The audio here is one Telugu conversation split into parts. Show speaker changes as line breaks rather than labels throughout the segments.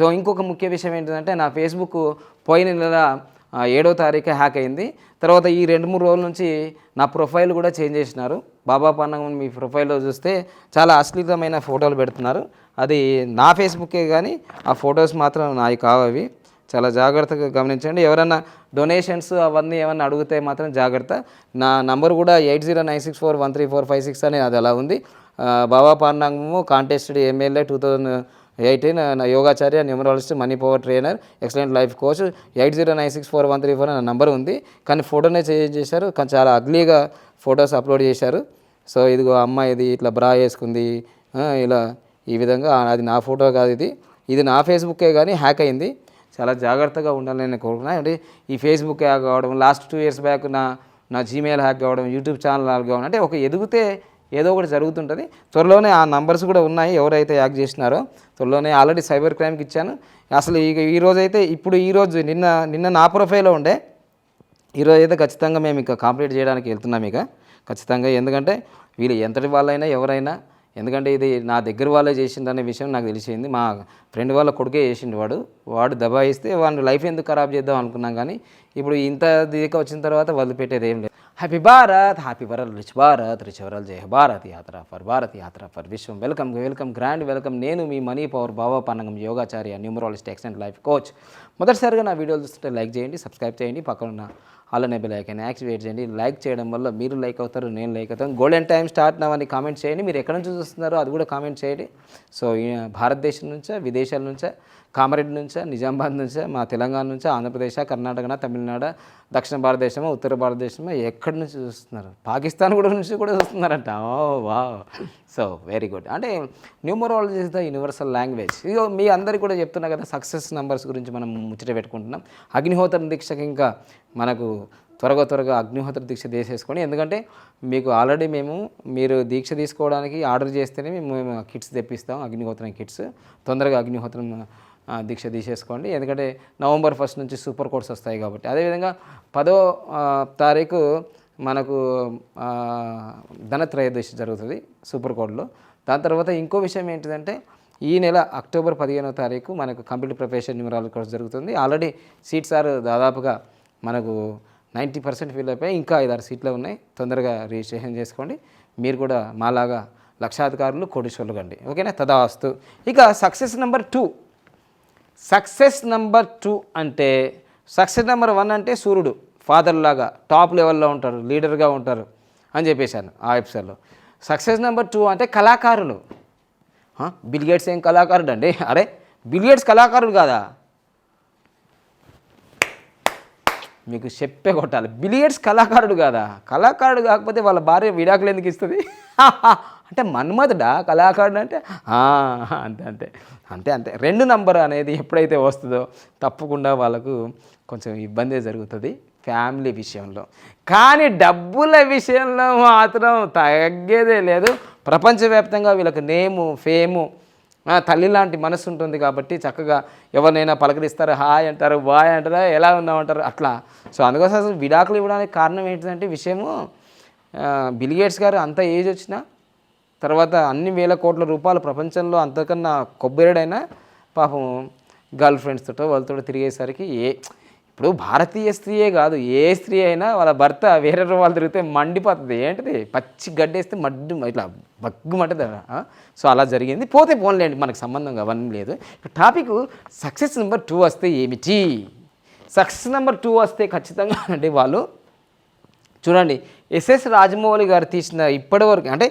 సో ఇంకొక ముఖ్య విషయం ఏంటంటే నా ఫేస్బుక్ పోయిన నెల 7వ తారీఖు హ్యాక్ అయింది. తర్వాత ఈ 2-3 రోజుల నుంచి నా ప్రొఫైల్ కూడా చేంజ్ చేసినారు. బాబా పన్నంగం మీ ప్రొఫైల్లో చూస్తే చాలా అశ్లీలమైన ఫోటోలు పెడుతున్నారు. అది నా ఫేస్బుక్కే కానీ ఆ ఫొటోస్ మాత్రం నావి కావవి. చాలా జాగ్రత్తగా గమనించండి. ఎవరైనా డొనేషన్స్ అవన్నీ ఏమన్నా అడిగితే మాత్రం జాగ్రత్త. నా నంబర్ కూడా 8096413456 అని అది అలా ఉంది. బాబా పాండాంగము కాంటెస్టెడ్ ఎమ్మెల్యే 2018 యోగాచార్య, numerologist, money power trainer, excellent life coach. 80964134 అనే నంబర్ ఉంది, కానీ ఫోటోనే చేంజ్ చేశారు. కానీ చాలా అగ్లీగా ఫొటోస్ అప్లోడ్ చేశారు. సో ఇదిగో అమ్మాయి ఇట్లా బ్రా వేసుకుంది, ఇలా ఈ విధంగా. అది నా ఫోటో కాదు, ఇది నా ఫేస్బుక్కే కానీ హ్యాక్ అయింది. చాలా జాగ్రత్తగా ఉండాలని నేను కోరుకున్నాను. అంటే ఈ ఫేస్బుక్ హ్యాక్ కావడం, లాస్ట్ 2 years బ్యాక్ నా జీమెయిల్ హ్యాక్ కావడం, యూట్యూబ్ ఛానల్ హ్యాక్ కావడం, అంటే ఒక ఎదిగితే ఏదో ఒకటి జరుగుతుంటుంది. త్వరలోనే ఆ నంబర్స్ కూడా ఉన్నాయి ఎవరైతే హ్యాక్ చేసినారో. త్వరలోనే ఆల్రెడీ సైబర్ క్రైమ్కి ఇచ్చాను. అసలు ఈరోజైతే ఈరోజు నిన్న నా ప్రొఫైల్లో ఉండే, ఈరోజు అయితే ఖచ్చితంగా మేము ఇక కంప్లీట్ చేయడానికి వెళ్తున్నాం ఇక ఖచ్చితంగా. ఎందుకంటే వీళ్ళు ఎంతటి వాళ్ళైనా ఎవరైనా, ఎందుకంటే ఇది నా దగ్గర వాళ్ళే చేసిందనే విషయం నాకు తెలిసింది. మా ఫ్రెండ్ వాళ్ళ కొడుకే చేసిండు. వాడు దబాయిస్తే వాడిని లైఫ్ ఎందుకు ఖరాబ్ చేద్దాం అనుకున్నాం. కానీ ఇప్పుడు ఇంత దిగ వచ్చిన తర్వాత వదిలిపెట్టేది ఏం లేదు. Happy Bharat, happy world, rich Bharat, rich world, Jaya Bharat Yatra for Vishwam. Welcome grand welcome. నేను మీ మనీ పవర్ బాబా పన్నంగం యోగాచార్య, న్యూమరాలజిస్ట్, ఎక్సలెంట్ లైఫ్ కోచ్. మొదటిసారిగా నా వీడియోలు చూస్తుంటే లైక్ చేయండి, సబ్స్క్రైబ్ చేయండి, పక్కన అలానే బెల్ ఐకాన్ యాక్టివేట్ చేయండి. లైక్ చేయడం వల్ల మీరు లైక్ అవుతారు, నేను లైక్ అవుతాను. గోల్డెన్ టైం స్టార్ట్ నవని కామెంట్ చేయండి. మీరు ఎక్కడి నుంచి చూస్తున్నారో అది కూడా కామెంట్ చేయండి. సో భారతదేశం నుంచా, విదేశాల నుంచా, కామారెడ్డి నుంచా, నిజామాబాద్ నుంచా, మా తెలంగాణ నుంచా, ఆంధ్రప్రదేశ్, కర్ణాటక, తమిళనాడు, దక్షిణ భారతదేశమా, ఉత్తర భారతదేశమా, ఎక్కడి నుంచి చూస్తున్నారు? పాకిస్తాన్ నుంచి కూడా చూస్తున్నారంట. Oh wow. So very good. అంటే numerology is the universal language. ఇదో మీ అందరికీ కూడా చెప్తున్నా కదా, సక్సెస్ నెంబర్స్ గురించి మనం ముచ్చట పెట్టుకుంటున్నాం. అగ్నిహోత్ర దీక్షకి ఇంకా మనకు త్వరగా అగ్నిహోత్ర దీక్ష తీసేసుకోండి. ఎందుకంటే మీకు ఆల్రెడీ మీరు దీక్ష తీసుకోవడానికి ఆర్డర్ చేస్తేనే మేము కిట్స్ తెప్పిస్తాం, అగ్నిహోత్రం కిట్స్. తొందరగా అగ్నిహోత్రం దీక్ష తీసేసుకోండి. ఎందుకంటే November 1st నుంచి సూపర్ కోడ్స్ వస్తాయి కాబట్టి. అదేవిధంగా 10వ తారీఖు మనకు ధనత్రయోదశి జరుగుతుంది సూపర్ కోడ్లో. దాని తర్వాత ఇంకో విషయం ఏంటిదంటే, ఈ నెల అక్టోబర్ 15వ తారీఖు మనకు కంప్యూటర్ ప్రొఫెషన్ న్యూమరాలజీ కోర్స్ జరుగుతుంది. ఆల్రెడీ సీట్స్ దాదాపుగా మనకు 90% ఫిల్ అయిపోయి, ఇంకా 5-6 సీట్లు ఉన్నాయి. తొందరగా రిజిస్ట్రేషన్ చేసుకోండి. మీరు కూడా మాలాగా లక్షాధికారులు, కోటీశ్వరులు కండి. ఓకేనా? తదాస్తు. ఇక సక్సెస్ నెంబర్ 2 అంటే, సక్సెస్ నెంబర్ 1 అంటే సూర్యుడు ఫాదర్ లాగా టాప్ లెవెల్లో ఉంటారు, లీడర్గా ఉంటారు అని చెప్పేశాను ఆ ఎపిసోడ్లో. సక్సెస్ నెంబర్ 2 అంటే కళాకారులు. బిల్ గేట్స్ ఏం కళాకారుడు అండి? అరే బిల్ గేట్స్ కళాకారుడు కాదా? మీకు చెప్పే కొట్టాలి. బిల్ గేట్స్ కళాకారుడు కాదా? కళాకారుడు కాకపోతే వాళ్ళ భార్య విడాకులు ఎందుకు ఇస్తుంది? అంటే మన్మధుడా కళాకారుడు అంటే? అంతే 2 నంబర్ అనేది ఎప్పుడైతే వస్తుందో తప్పకుండా వాళ్ళకు కొంచెం ఇబ్బందే జరుగుతుంది ఫ్యామిలీ విషయంలో. కానీ డబ్బుల విషయంలో మాత్రం తగ్గేదే లేదు. ప్రపంచవ్యాప్తంగా వీళ్ళకి నేము, ఫేము, తల్లి లాంటి మనసు ఉంటుంది కాబట్టి చక్కగా ఎవరినైనా పలకరిస్తారు, హాయ్ అంటారు, బాయ్ అంటారు, ఎలా ఉన్నామంటారు అట్లా. సో అందుకోసం అసలు విడాకులు ఇవ్వడానికి కారణం ఏంటిదంటే విషయము, బిల్ గేట్స్ గారు అంత ఏజ్ వచ్చినా, తర్వాత అన్ని వేల కోట్ల రూపాయలు ప్రపంచంలో అంతకన్నా కొబ్బరిడైనా పాపం గర్ల్ ఫ్రెండ్స్తోటో వాళ్ళతో తిరిగేసరికి ఇప్పుడు భారతీయ స్త్రీయే కాదు, ఏ స్త్రీ అయినా వాళ్ళ భర్త వేరే వాళ్ళు తిరిగితే మండిపోతుంది. ఏంటిది పచ్చి గడ్డేస్తే ఇట్లా బగ్గుమంటుంది. సో అలా జరిగింది. పోతే పోన్లేండి, మనకు సంబంధం అవన్నీ లేదు. టాపిక్ సక్సెస్ నెంబర్ 2 వస్తే ఏమిటి? సక్సెస్ నెంబర్ 2 వస్తే ఖచ్చితంగా అంటే వాళ్ళు చూడండి, ఎస్ఎస్ రాజమౌళి గారు తీసిన ఇప్పటివరకు, అంటే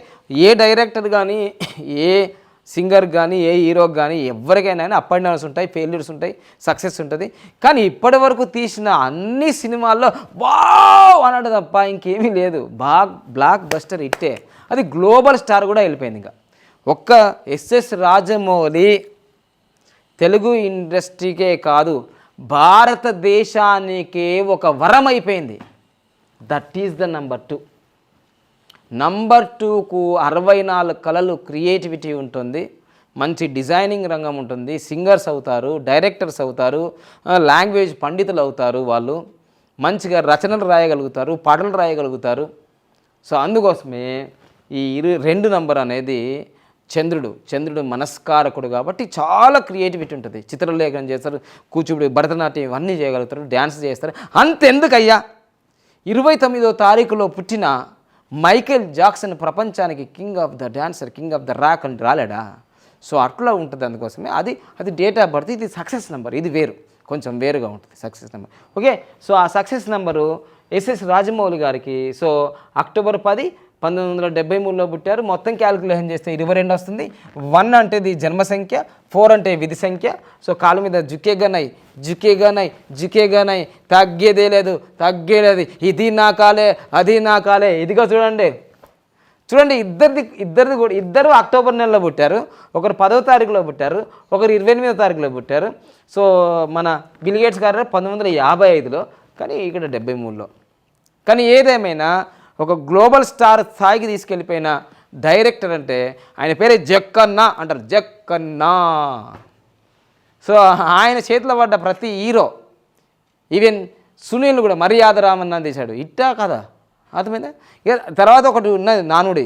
ఏ డైరెక్టర్ కానీ, ఏ సింగర్ కానీ, ఏ హీరోకి కానీ, ఎవరికైనా అప్ అండ్ డౌన్స్ ఉంటాయి, ఫెయిల్యూర్స్ ఉంటాయి, సక్సెస్ ఉంటుంది. కానీ ఇప్పటివరకు తీసిన అన్ని సినిమాల్లో వావ్ అన్నాడు తప్ప ఇంకేమీ లేదు. బ్లాక్ బస్టర్ హిట్టే. అది గ్లోబల్ స్టార్ కూడా వెళ్ళిపోయింది. ఇంకా ఒక్క ఎస్ఎస్ రాజమౌళి తెలుగు ఇండస్ట్రీకే కాదు భారతదేశానికే ఒక వరం అయిపోయింది. That is the number 2. Number 2కు 64 కళలు, క్రియేటివిటీ ఉంటుంది, మంచి డిజైనింగ్ రంగం ఉంటుంది, సింగర్స్ అవుతారు, డైరెక్టర్స్ అవుతారు, లాంగ్వేజ్ పండితులు అవుతారు, వాళ్ళు మంచిగా రచనలు రాయగలుగుతారు, పాటలు రాయగలుగుతారు. సో అందుకోసమే ఈ 2 నంబర్ అనేది చంద్రుడు మనస్కారకుడు కాబట్టి చాలా క్రియేటివిటీ ఉంటుంది. చిత్రలేఖనం చేస్తారు, కూచిపూడి, భరతనాట్యం ఇవన్నీ చేయగలుగుతారు, డ్యాన్స్ చేస్తారు. అంతెందుకయ్యా 29వ తారీఖులో పుట్టిన మైకేల్ జాక్సన్ ప్రపంచానికి king of the dancer, king of the rock అని రాలేడా? సో అట్లా ఉంటుంది. అందుకోసమే అది డేట్ ఆఫ్ బర్త్, ఇది సక్సెస్ నెంబర్, ఇది కొంచెం వేరుగా ఉంటుంది సక్సెస్ నెంబర్. ఓకే, సో ఆ సక్సెస్ నెంబరు ఎస్ఎస్ రాజమౌళి గారికి. సో అక్టోబర్ 10, 1973లో పుట్టారు. మొత్తం క్యాలిక్యులేషన్ చేస్తే 22 వస్తుంది. 1 అంటే ఇది జన్మ సంఖ్య, 4 అంటే విధి సంఖ్య. సో కాలు మీద జుకేగనై తగ్గేలేదు, ఇది నా కాలే, అది నా కాలే. ఇదిగో చూడండి ఇద్దరు అక్టోబర్ నెలలో పుట్టారు. ఒకరు 10వ తారీఖులో పుట్టారు, ఒకరు 28వ తారీఖులో పుట్టారు. సో మన బిల్ గేట్స్ గారు 1955లో, కానీ ఇక్కడ 73లో. కానీ ఏదేమైనా ఒక గ్లోబల్ స్టార్ స్థాయికి తీసుకెళ్ళిపోయిన డైరెక్టర్ అంటే ఆయన పేరే జక్కన్న అంటారు, జక్కన్న. సో ఆయన చేతిలో పడ్డ ప్రతి హీరో, ఈవెన్ సునీల్ కూడా మర్యాద రామన్న తీశాడు. ఇట్టా కదా అర్థమైందా? ఇక తర్వాత ఒకటి ఉన్నది నానుడి,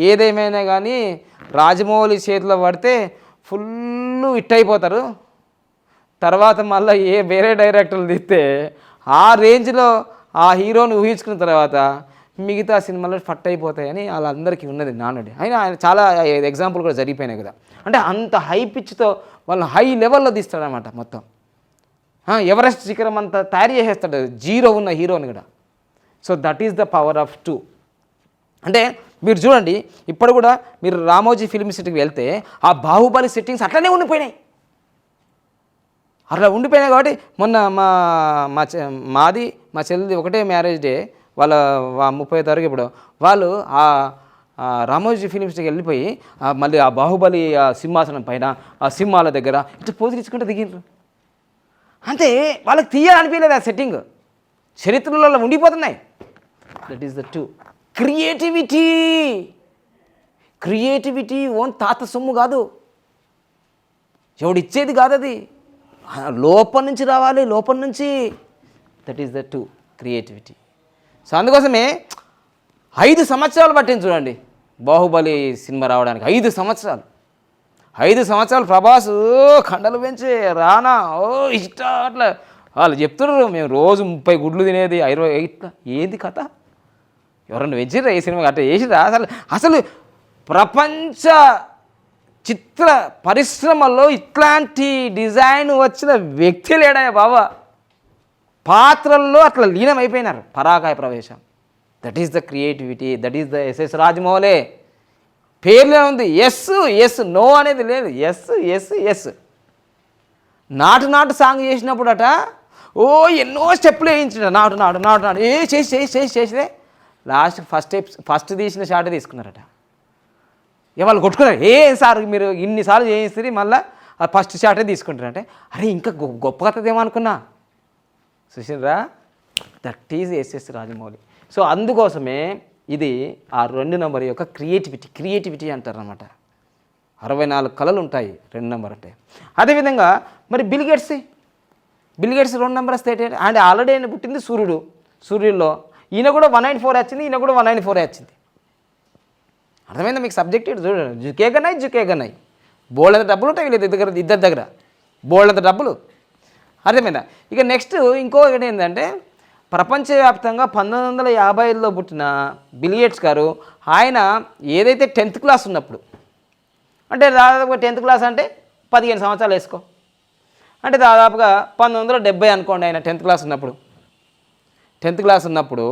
ఏదేమైనా కానీ రాజమౌళి చేతిలో పడితే ఫుల్ హిట్ అయిపోతారు. తర్వాత మళ్ళీ వేరే డైరెక్టర్లు తీస్తే ఆ రేంజ్లో ఆ హీరోని ఊహించుకున్న తర్వాత మిగతా సినిమాలో ఫట్ అయిపోతాయని వాళ్ళందరికీ ఉన్నది నానుడి. ఆయన చాలా ఎగ్జాంపుల్ కూడా జరిగిపోయినాయి కదా. అంటే అంత హై పిచ్తో వాళ్ళు హై లెవెల్లో తీస్తాడనమాట మొత్తం. ఎవరెస్ట్ శిఖరం అంతా తయారు చేసేస్తాడు జీరో ఉన్న హీరోని కూడా. So that is the power of 2. అంటే మీరు చూడండి, ఇప్పుడు కూడా మీరు రామోజీ ఫిల్మ్ సిటీకి వెళ్తే ఆ బాహుబలి సెట్టింగ్స్ అట్లనే ఉండిపోయినాయి. అట్లా ఉండిపోయినాయి కాబట్టి మొన్న మా చెల్లిది ఒకటే మ్యారేజ్ డే, వాళ్ళ 30వ తారీఖు ఇప్పుడు వాళ్ళు ఆ రామోజీ ఫిల్మ్ సిటీకి వెళ్ళిపోయి మళ్ళీ ఆ బాహుబలి సింహాసనం పైన ఆ సింహాల దగ్గర ఇట్లా పోజులు ఇచ్చుకుంటే దిగిండ్రు. అంటే వాళ్ళకి తీయాలనిపించలేదు ఆ సెట్టింగ్, చరిత్రలో ఉండిపోతున్నాయి. దట్ ఈస్ ద 2 క్రియేటివిటీ ఓన్ తాత సొమ్ము కాదు, ఎవడిచ్చేది కాదు, అది లోపల నుంచి రావాలి, లోపల నుంచి. That is the 2 creativity. So అందుకోసమే 5 సంవత్సరాలు పట్టింది చూడండి బాహుబలి సినిమా రావడానికి. 5 సంవత్సరాలు ప్రభాస్ కండలు పెంచి రానా ఇష్ట అట్లా వాళ్ళు చెప్తున్నారు, మేము రోజు 30 గుడ్లు తినేది 20 ఇట్లా. ఏంది కథ? ఎవరన్నా వెచ్చిర్రా ఈ సినిమా అట్లా చేసిరా? అసలు ప్రపంచ చిత్ర పరిశ్రమలో ఇట్లాంటి డిజైన్ వచ్చిన వ్యక్తి లేడా బాబా? పాత్రల్లో అట్లా లీనమైపోయినారు, పరాకాయ ప్రవేశం. That is the creativity, that is the S S Rajamouli. పేర్లే ఉంది ఎస్ నో అనేది లేదు, ఎస్. నాటు సాంగ్ చేసినప్పుడట ఎన్నో స్టెప్పులు వేయించాడు, నాటు చేసిదే లాస్ట్ ఫస్ట్ తీసిన షాటే తీసుకున్నారట. వాళ్ళు కొట్టుకున్నారు, సార్ మీరు ఇన్నిసార్లు చేయిస్తే మళ్ళీ ఫస్ట్ షాటే తీసుకుంటారంటే, అరే ఇంకా గొప్ప కథదేమో అనుకున్నా. చూసినరా? That is S S Rajamouli. So అందుకోసమే ఇది ఆ 2 నెంబర్ యొక్క క్రియేటివిటీ అంటారు అన్నమాట. 64 కళలు ఉంటాయి 2 నెంబర్ అంటే. అదేవిధంగా మరి బిల్ గేట్స్ 2 నెంబర్ వస్తే అండ్ ఆల్రెడీ ఆయన పుట్టింది సూర్యుల్లో. ఈయన కూడా 194 వచ్చింది, ఈయన కూడా 194 వచ్చింది. అర్థమైందా మీకు సబ్జెక్ట్? చూడండి, జుకేగనై బోల్డంత డబ్బులు ఉంటాయి వీళ్ళ ఇద్దరి దగ్గర బోల్డంత డబ్బులు. అర్థమైందా? ఇక నెక్స్ట్ ఇంకొకటి ఏంటంటే ప్రపంచవ్యాప్తంగా 1950లో పుట్టిన బిల్ గేట్స్ గారు, ఆయన ఏదైతే 10th క్లాస్ ఉన్నప్పుడు, అంటే దాదాపుగా 10th క్లాస్ అంటే 15 సంవత్సరాలు వేసుకో, అంటే దాదాపుగా 1970 అనుకోండి. ఆయన 10th క్లాస్ ఉన్నప్పుడు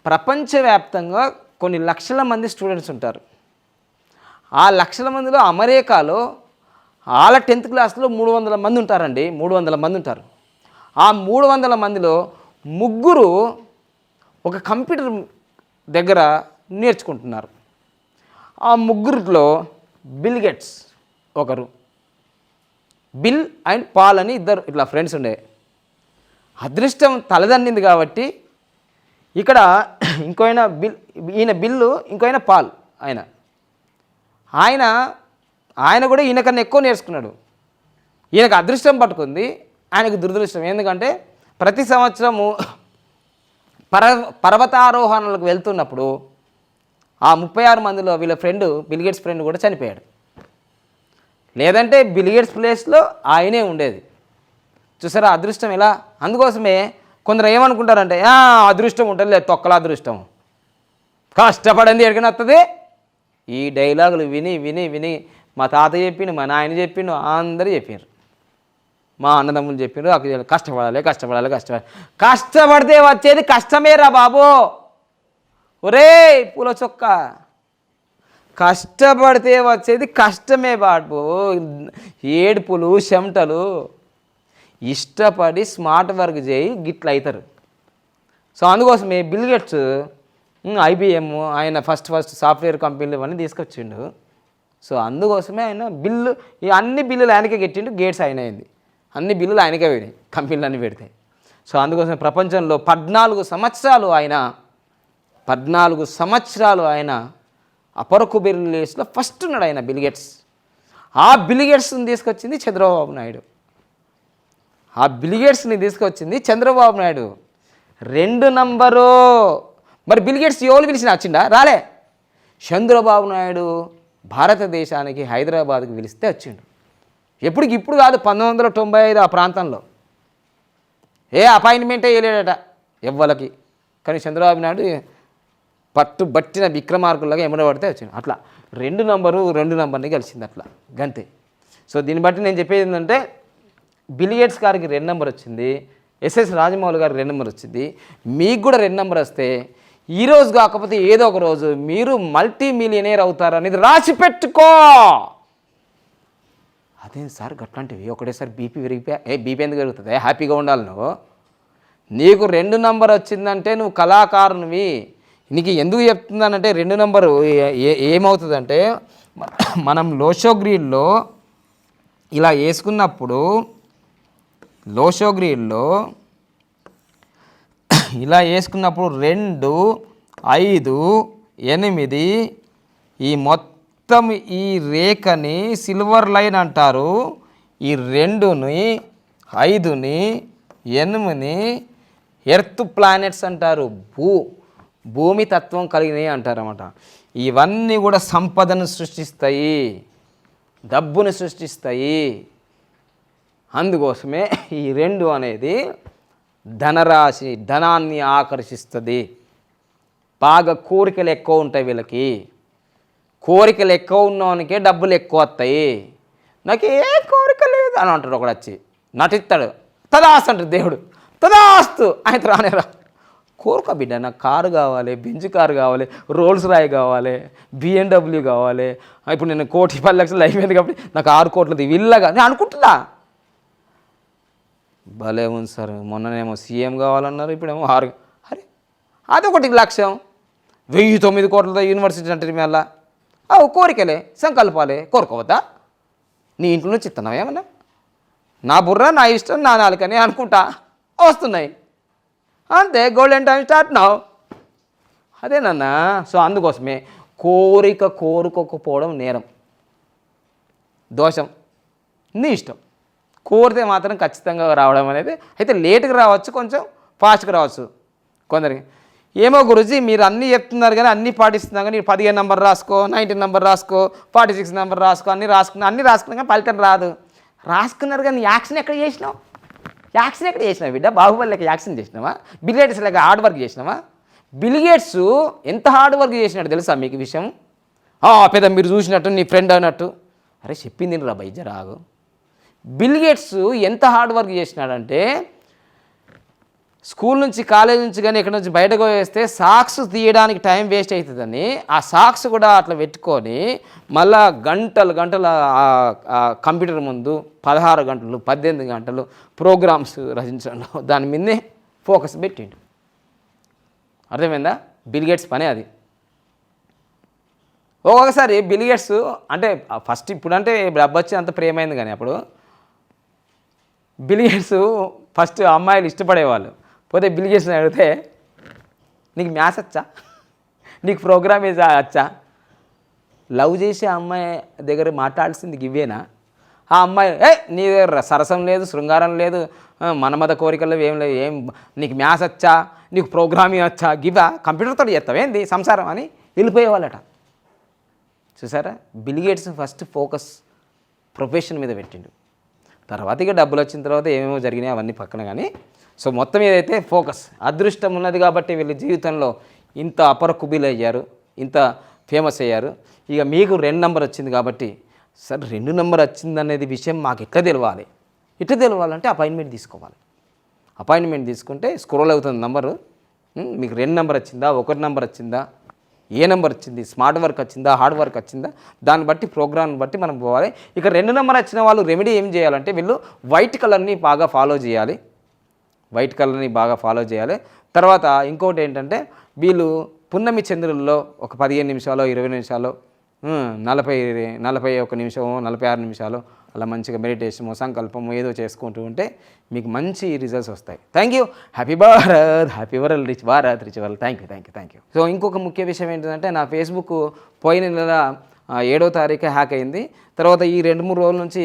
ప్రపంచవ్యాప్తంగా కొన్ని లక్షల మంది స్టూడెంట్స్ ఉంటారు. ఆ లక్షల మందిలో అమెరికాలో వాళ్ళ 10th క్లాస్లో 300 మంది ఉంటారండి. 300 మంది ఉంటారు. ఆ 300 మందిలో 3 ఒక కంప్యూటర్ దగ్గర నేర్చుకుంటున్నారు. ఆ 3లో బిల్ గేట్స్ ఒకరు, బిల్ అండ్ పాల్ అని ఇద్దరు ఇట్లా ఫ్రెండ్స్ ఉండే. అదృష్టం తలదన్నింది కాబట్టి ఇక్కడ ఇంకోయన ఈయన బిల్లు, ఇంకోయన పాల్. ఆయన కూడా ఈయనకన్నా ఎక్కువ నేర్చుకున్నాడు. ఈయనకు అదృష్టం పట్టుకుంది, ఆయనకు దురదృష్టం. ఎందుకంటే ప్రతి సంవత్సరము పర్వతారోహణలకు వెళ్తున్నప్పుడు ఆ 36 మందిలో వీళ్ళ ఫ్రెండ్ బిల్గేట్స్ ఫ్రెండ్ కూడా చనిపోయాడు. లేదంటే బిల్గేట్స్ ప్లేస్లో ఆయనే ఉండేది. చూసారా అదృష్టం ఎలా. అందుకోసమే కొందరు ఏమనుకుంటారంటే అదృష్టం ఉంటుంది, లేదు తొక్కల అదృష్టం, కష్టపడింది ఎక్కడికైనా వస్తుంది. ఈ డైలాగులు విని విని విని మా తాత చెప్పిండు, మా నాయన చెప్పిండు, అందరూ చెప్పారు, మా అన్నదమ్ములు చెప్పిండ్రు, కష్టపడాలి కష్టపడాలి కష్టపడాలి. కష్టపడితే వచ్చేది కష్టమేరా బాబు. ఒరే పూల చొక్క, కష్టపడితే వచ్చేది కష్టమే బాబు. ఏడుపులు చెమటలు. ఇష్టపడి స్మార్ట్ వర్క్ చేయి గిట్ల అవుతారు. సో అందుకోసమే బిల్గేట్స్ IBM ఆయన ఫస్ట్ సాఫ్ట్వేర్ కంపెనీలు ఇవన్నీ తీసుకొచ్చిండు. సో అందుకోసమే ఆయన అన్ని బిల్లులు ఆయనకే కట్టిండు. గేట్స్ ఆయన అయింది, అన్ని బిల్లులు ఆయనకే పోయినాయి కంపెనీలు అన్నీ పెడితే. సో అందుకోసం ప్రపంచంలో 14 సంవత్సరాలు ఆయన అపర కుబేర్ లిస్ట్లో ఫస్ట్ ఉన్నాడు ఆయన బిల్గేట్స్. ఆ బిల్గేట్స్ని తీసుకొచ్చింది చంద్రబాబు నాయుడు. ఆ బిల్గేట్స్ని తీసుకొచ్చింది చంద్రబాబు నాయుడు. 2 నంబరు. మరి బిల్గేట్స్ ఎవరు పిలిచినా వచ్చిండా? రాలే. చంద్రబాబు నాయుడు భారతదేశానికి హైదరాబాద్కి పిలిస్తే వచ్చిండు. ఇప్పుడు కాదు, 1995 ఆ ప్రాంతంలో. ఏ అపాయింట్మెంటే వేయలేడట ఎవ్వలకి. కానీ చంద్రబాబు నాయుడు పట్టుబట్టిన విక్రమార్కుల్లాగా ఎమ్మడబడితే వచ్చిండు. అట్లా 2 నంబర్ని కలిసింది అట్లా గంతే. సో దీన్ని బట్టి నేను చెప్పేది ఏంటంటే బిల్గేట్స్ గారికి 2 నంబర్ వచ్చింది, SS రాజమౌళి గారికి 2 నంబర్ వచ్చింది. మీకు కూడా 2 నంబర్ వస్తే ఈరోజు కాకపోతే ఏదో ఒక రోజు మీరు మల్టీ మిలియనేర్ అవుతారు అనేది రాసి పెట్టుకో. అదేం సార్ గట్లాంటివి ఒకటేసారి బీపీ పెరిగిపోయా? బీపీ ఎందుకు పెరుగుతుంది? హ్యాపీగా ఉండాలి నువ్వు. నీకు 2 నంబర్ వచ్చిందంటే నువ్వు కళాకారునివి. నీకు ఎందుకు చెప్తున్నానంటే 2 నంబరు ఏమవుతుందంటే మనం లోషోగ్రీడ్లో ఇలా వేసుకున్నప్పుడు ఇలా వేసుకున్నప్పుడు 2, 5, 8 ఈ మొత్తం ఈ రేఖని సిల్వర్ లైన్ అంటారు. ఈ 2ని 5ని 8ని ఎర్త్ ప్లానెట్స్ అంటారు. భూమి తత్వం కలిగినవి అంటారన్నమాట. ఇవన్నీ కూడా సంపదను సృష్టిస్తాయి, డబ్బును సృష్టిస్తాయి. అందుకోసమే ఈ 2 అనేది ధనరాశి, ధనాన్ని ఆకర్షిస్తుంది. బాగా కోరికలు ఎక్కువ ఉంటాయి వీళ్ళకి. కోరికలు ఎక్కువ ఉన్నవానికే డబ్బులు ఎక్కువ వస్తాయి. నాకు ఏ కోరిక లేదు అని అంటాడు ఒకడు వచ్చి, నటిస్తాడు. తదాస్తు అంటాడు దేవుడు, తదాస్తు ఆయన రానేరా. కోరుకో బిడ్డ, నాకు కారు కావాలి, బెంజ్ కారు కావాలి, రోల్స్ రాయ్ కావాలి, BMW కావాలి. ఇప్పుడు నేను 1,10,00,000 అయిపోయింది కాబట్టి నాకు 6 కోట్లది విల్లగా నేను అనుకుంటున్నా. భలే ఉంది సార్, మొన్ననేమో CM కావాలన్నారు, ఇప్పుడేమో 6. అరే అదొకటి లక్ష్యం. 1,009 కోట్లతో యూనివర్సిటీ అంటే మళ్ళా కోరికలే, సంకల్పాలే. కోరుకోవద్దా? నీ ఇంట్లో నుంచి ఇస్తున్నావు ఏమన్నా? నా బుర్ర, నా ఇష్టం, నా నాలుకని అనుకుంటా వస్తున్నాయి అంతే. Golden time start now. అదేనన్నా. సో అందుకోసమే కోరుకోకపోవడం నేరం, దోషం. నీ ఇష్టం. కోరితే మాత్రం ఖచ్చితంగా రావడం అనేది అయితే లేట్గా రావచ్చు, కొంచెం ఫాస్ట్గా రావచ్చు కొందరికి. ఏమో గురుజీ మీరు అన్నీ చెప్తున్నారు కానీ అన్నీ పాటిస్తున్నారు కానీ 15 నంబర్ రాసుకో, 19 నంబర్ రాసుకో, 46 నంబర్ రాసుకో, అన్నీ రాసుకున్నా కానీ ఫలితం రాదు. రాసుకున్నారు కానీ యాక్షన్ ఎక్కడ చేసినావు? బిడ్డ? బాహుబలికి యాక్షన్ చేసినావా? బిల్గేట్స్ లెక్క హార్డ్ వర్క్ చేసినావా? బిల్గేట్స్ ఎంత హార్డ్ వర్క్ చేసినాడు తెలుసా మీకు విషయం? పెద్ద మీరు చూసినట్టు నీ ఫ్రెండ్ అన్నట్టు. అరే చెప్పింది రా బై జరాగు. బిల్గేట్స్ ఎంత హార్డ్ వర్క్ చేసినాడంటే స్కూల్ నుంచి, కాలేజ్ నుంచి కానీ ఎక్కడి నుంచి బయటకు వేస్తే సాక్స్ తీయడానికి టైం వేస్ట్ అవుతుందని ఆ సాక్స్ కూడా అట్లా పెట్టుకొని మళ్ళా గంటలు కంప్యూటర్ ముందు 16 గంటలు 18 గంటలు ప్రోగ్రామ్స్ రచించడంలో దాని మీదనే ఫోకస్ పెట్టిండు. అర్థమైందా? బిల్గేట్స్ పనే అది. ఒక్కొక్కసారి బిల్గేట్స్ అంటే ఫస్ట్ ఇప్పుడంటే డబ్బు వచ్చి అంత ప్రేమైంది కానీ అప్పుడు బిల్గేట్స్ ఫస్ట్ అమ్మాయిలు ఇష్టపడేవాళ్ళు. పోతే బిల్గేట్స్ని అడిగితే నీకు మ్యాథ్స్ వచ్చా, నీకు ప్రోగ్రామింగ్ వచ్చా? లవ్ చేసే అమ్మాయి దగ్గర మాట్లాడాల్సింది ఇవేనా? ఆ అమ్మాయి నీ దగ్గర సరసం లేదు, శృంగారం లేదు, మనమద కోరికలు ఏం లేవు, నీకు మ్యాథ్స్ వచ్చా, నీకు ప్రోగ్రామింగ్ వచ్చా, గివా కంప్యూటర్తో చేస్తావేంది సంసారం అని వెళ్ళిపోయేవాళ్ళట. చూసారా, bill gates first focus profession మీద పెట్టిండు. తర్వాత ఇక డబ్బులు వచ్చిన తర్వాత ఏమేమో జరిగినాయి అవన్నీ పక్కన. కానీ సో మొత్తం ఏదైతే ఫోకస్, అదృష్టం ఉన్నది కాబట్టి వీళ్ళ జీవితంలో ఇంత అపర కుబీలు అయ్యారు, ఇంత ఫేమస్ అయ్యారు. ఇక మీకు 2 నెంబర్ వచ్చింది కాబట్టి సార్ 2 నెంబర్ వచ్చిందనేది విషయం మాకు ఎట్లా తెలవాలి? ఎట్లా తెలవాలంటే అపాయింట్మెంట్ తీసుకోవాలి. అపాయింట్మెంట్ తీసుకుంటే స్క్రోల్ అవుతుంది నంబరు. మీకు 2 నెంబర్ వచ్చిందా, 1 నెంబర్ వచ్చిందా, ఏ నెంబర్ వచ్చింది, స్మార్ట్ వర్క్ వచ్చిందా, హార్డ్ వర్క్ వచ్చిందా, దాన్ని బట్టి ప్రోగ్రామ్ని బట్టి మనం పోవాలి. ఇక 2 నెంబర్ వచ్చిన వాళ్ళు రెమెడీ ఏం చేయాలంటే వీళ్ళు వైట్ కలర్ని బాగా ఫాలో చేయాలి. వైట్ కలర్ని బాగా ఫాలో చేయాలి. తర్వాత ఇంకోటి ఏంటంటే వీళ్ళు పున్నమి చంద్రుల్లో ఒక 15 నిమిషాలు, 20 నిమిషాలు, 41 నిమిషము, 46 నిమిషాలు అలా మంచిగా మెడిటేషను, సంకల్పము ఏదో చేసుకుంటూ ఉంటే మీకు మంచి రిజల్ట్స్ వస్తాయి. Thank you. Happy Bharat, happy world, rich Bharat, rich world. Thank you. So ఇంకొక ముఖ్య విషయం ఏంటంటే నా ఫేస్బుక్ పోయిన నెల 7వ తారీఖు హ్యాక్ అయింది. తర్వాత ఈ 2-3 రోజుల నుంచి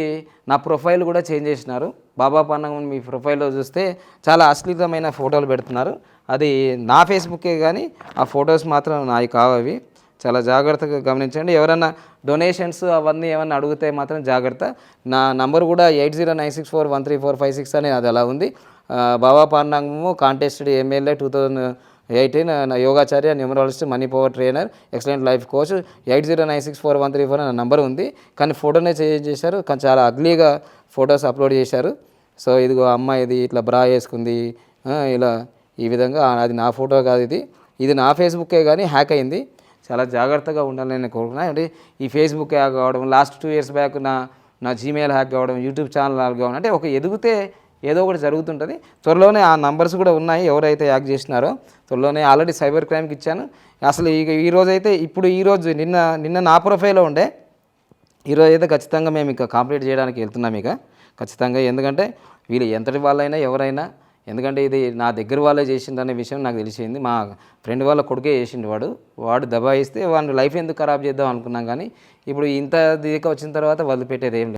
నా ప్రొఫైల్ కూడా చేంజ్ చేసినారు. బాబా పన్నగం మీ ప్రొఫైల్లో చూస్తే చాలా అశ్లీలమైన ఫోటోలు పెడుతున్నారు. అది నా ఫేస్బుక్కే కానీ ఆ ఫొటోస్ మాత్రం నావి కావవి. చాలా జాగ్రత్తగా గమనించండి. ఎవరైనా డొనేషన్స్ అవన్నీ ఏమన్నా అడిగితే మాత్రం జాగ్రత్త. నా నంబర్ కూడా 8096413456 అని అది అలా ఉంది. బాబా పాండాంగము కాంటెస్టెడ్ ఎమ్మెల్యే 2018 యోగాచార్య, numerologist, money power trainer, excellent life coach. 80964134 అనే నంబర్ ఉంది. కానీ ఫోటోనే చేంజ్ చేశారు. కానీ చాలా అగ్లీగా ఫొటోస్ అప్లోడ్ చేశారు. సో ఇదిగో అమ్మాయి ఇది ఇట్లా బ్రా వేసుకుంది, ఇలా ఈ విధంగా. అది నా ఫోటో కాదు, ఇది నా ఫేస్బుక్కే కానీ హ్యాక్ అయింది. చాలా జాగ్రత్తగా ఉండాలని నేను కోరుకున్నాను. అంటే ఈ ఫేస్బుక్ హ్యాక్ కావడం, లాస్ట్ 2 years బ్యాక్ నా జీమెయిల్ హ్యాక్ కావడం, యూట్యూబ్ ఛానల్ హ్యాక్ కావడం, అంటే ఒక ఎదిగితే ఏదో ఒకటి జరుగుతుంటుంది. త్వరలోనే ఆ నంబర్స్ కూడా ఉన్నాయి ఎవరైతే హ్యాక్ చేసినారో. త్వరలోనే ఆల్రెడీ సైబర్ క్రైమ్కి ఇచ్చాను. అసలు ఇక ఈరోజైతే ఈరోజు నిన్న నా ప్రొఫైల్లో ఉండే, ఈరోజు అయితే ఖచ్చితంగా మేము ఇక కంప్లీట్ చేయడానికి వెళ్తున్నాం ఇక ఖచ్చితంగా. ఎందుకంటే వీళ్ళు ఎంతటి వాళ్ళైనా ఎవరైనా, ఎందుకంటే ఇది నా దగ్గర వాళ్ళే చేసిందనే విషయం నాకు తెలిసింది. మా ఫ్రెండ్ వాళ్ళ కొడుకే చేసిండు. వాడు దబాయిస్తే వాడిని లైఫ్ ఎందుకు ఖరాబ్ చేద్దాం అనుకున్నాం. కానీ ఇప్పుడు ఇంత దిగక వచ్చిన తర్వాత వదిలిపెట్టేది ఏం లేదు.